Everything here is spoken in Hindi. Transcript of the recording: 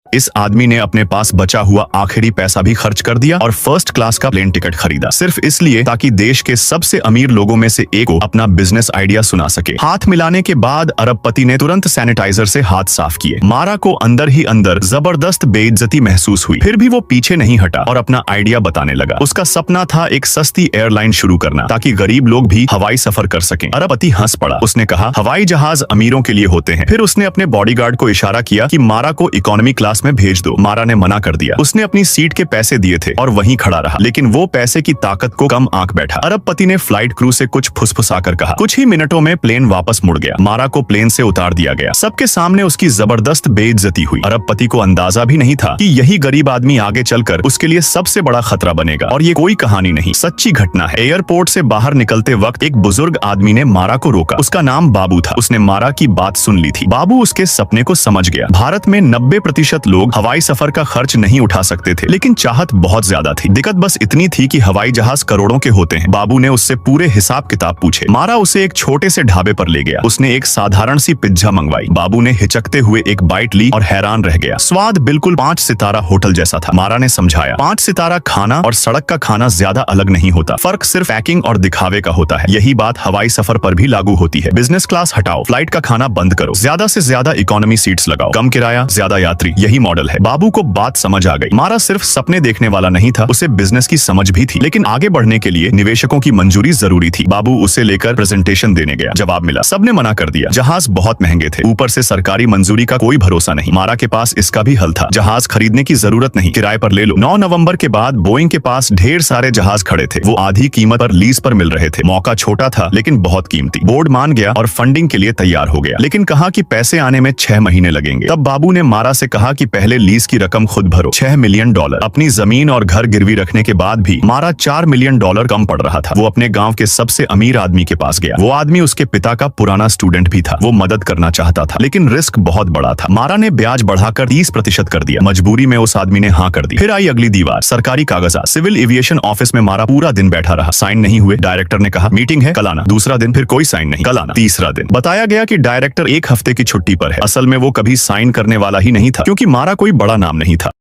इस आदमी ने अपने पास बचा हुआ आखिरी पैसा भी खर्च कर दिया और फर्स्ट क्लास का प्लेन टिकट खरीदा, सिर्फ इसलिए ताकि देश के सबसे अमीर लोगों में से एक को अपना बिजनेस आइडिया सुना सके। हाथ मिलाने के बाद अरबपति ने तुरंत सैनिटाइजर से हाथ साफ किए। मारा को अंदर ही अंदर जबरदस्त बेइज्जती महसूस हुई, फिर भी वो पीछे नहीं हटा और अपना आइडिया बताने लगा। उसका सपना था एक सस्ती एयरलाइन शुरू करना ताकि गरीब लोग भी हवाई सफर कर सकें। अरबपति हंस पड़ा। उसने कहा, हवाई जहाज अमीरों के लिए होते हैं। फिर उसने अपने बॉडीगार्ड को इशारा किया कि मारा को इकोनॉमी क्लास में भेज दो। मारा ने मना कर दिया। उसने अपनी सीट के पैसे दिए थे और वहीं खड़ा रहा, लेकिन वो पैसे की ताकत को कम आंक बैठा। अरबपति ने फ्लाइट क्रू से कुछ फुसफुसाकर कहा। कुछ ही मिनटों में प्लेन वापस मुड़ गया। मारा को प्लेन से उतार दिया गया। सबके सामने उसकी जबरदस्त बेइज्जती हुई। अरबपति को अंदाजा भी नहीं था कि यही गरीब आदमी आगे चलकर उसके लिए सबसे बड़ा खतरा बनेगा। और ये कोई कहानी नहीं, सच्ची घटना है। एयरपोर्ट से बाहर निकलते वक्त एक बुजुर्ग आदमी ने मारा को रोका। उसका नाम बाबू था। उसने मारा की बात सुन ली थी। बाबू उसके सपने को समझ गया। भारत में 90% लोग हवाई सफर का खर्च नहीं उठा सकते थे, लेकिन चाहत बहुत ज्यादा थी। दिक्कत बस इतनी थी कि हवाई जहाज करोड़ों के होते हैं। बाबू ने उससे पूरे हिसाब किताब पूछे। मारा उसे एक छोटे से ढाबे पर ले गया। उसने एक साधारण सी पिज्जा मंगवाई। बाबू ने हिचकते हुए एक बाइट ली और हैरान रह गया। स्वाद बिल्कुल 5 सितारा होटल जैसा था। मारा ने समझाया, 5 सितारा खाना और सड़क का खाना ज्यादा अलग नहीं होता। फर्क सिर्फ पैकिंग और दिखावे का होता है। यही बात हवाई सफर पर भी लागू होती है। बिजनेस क्लास हटाओ, फ्लाइट का खाना बंद करो, ज्यादा से ज्यादा इकोनॉमी सीट्स लगाओ, कम किराया, ज्यादा यात्री, यही मॉडल है। बाबू को बात समझ आ गई। मारा सिर्फ सपने देखने वाला नहीं था, उसे बिजनेस की समझ भी थी, लेकिन आगे बढ़ने के लिए निवेशकों की मंजूरी जरूरी थी। बाबू उसे लेकर प्रेजेंटेशन देने गया। जवाब मिला, सबने मना कर दिया। जहाज बहुत महंगे थे, ऊपर से सरकारी मंजूरी का कोई भरोसा नहीं। मारा के पास इसका भी हल था। जहाज खरीदने की जरूरत नहीं, किराए पर ले लो। 9 नवंबर के बाद बोइंग के पास ढेर सारे जहाज खड़े थे। वो आधी कीमत पर लीज पर मिल रहे थे। मौका छोटा था लेकिन बहुत कीमती। बोर्ड मान गया और फंडिंग के लिए तैयार हो गया, लेकिन कहा कि पैसे आने में 6 महीने लगेंगे। तब बाबू ने मारा से कहा कि पहले लीज की रकम खुद भरो, $6 मिलियन। अपनी जमीन और घर गिरवी रखने के बाद भी मारा $4 मिलियन कम पड़ रहा था। वो अपने गांव के सबसे अमीर आदमी के पास गया। वो आदमी उसके पिता का पुराना स्टूडेंट भी था। वो मदद करना चाहता था, लेकिन रिस्क बहुत बड़ा था। मारा ने ब्याज बढ़ाकर 30% कर दिया। मजबूरी में उस आदमी ने हाँ कर दी। फिर आई अगली दीवार, सरकारी कागजात। सिविल एविएशन ऑफिस में मारा पूरा दिन बैठा रहा। साइन नहीं हुए। डायरेक्टर ने कहा, मीटिंग है, कल आना। दूसरा दिन, फिर कोई साइन नहीं, कल आना। तीसरा दिन, बताया गया कि डायरेक्टर 1 हफ्ते की छुट्टी पर है। असल में वो कभी साइन करने वाला ही नहीं था, क्योंकि मारा कोई बड़ा नाम नहीं था।